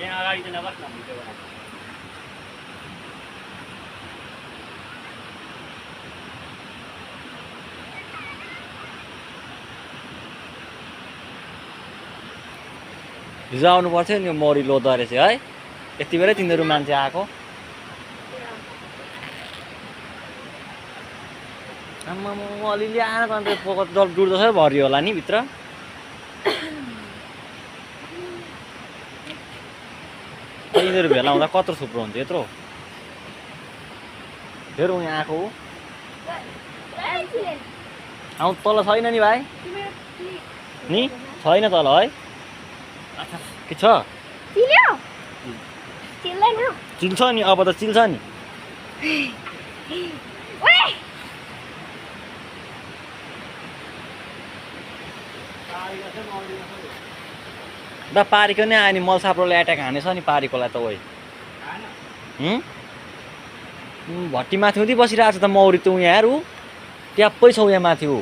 त्यहाँ अगाडि चाहिँ नबस् न भिडियो बनाऊ हिजो आउनु पर्थ्यो नि मौरी लोदो रहेछ है यति बेलै तिनीहरू मान्छे आएको आम्मा अलिअलि आएर अन्त पोको डल डुल्दछ भरियो होला नि भित्र यिनीहरू भेला हुँदा कत्रो थुप्रो हुन्छ यत्रो फेरि उहाँ आएको हो आउँ तल छैन नि भाइ नि छैन तल है के छ चिल्छ नि अब त चिल्छ नि दा पारीको नै आयो नि मलसाप्रोले एट्याक हानेछ नि पारीकोलाई त ओइ भट्टी माथि हुँदै बसिरहेको छ त मौरी त उहाँ यार ऊ ट्याप्पै छ उहाँ माथि ऊ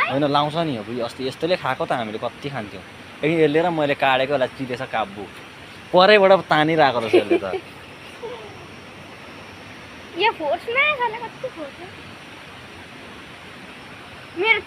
होइन लाउँछ नि अब अस्ति यस्तोले खाएको त हामीले कति खान्थ्यौँ यसले र मैले काटेको यसलाई चिरेछ काब्बु परैबाट तानिरहेको रहेछ यसले त मेरो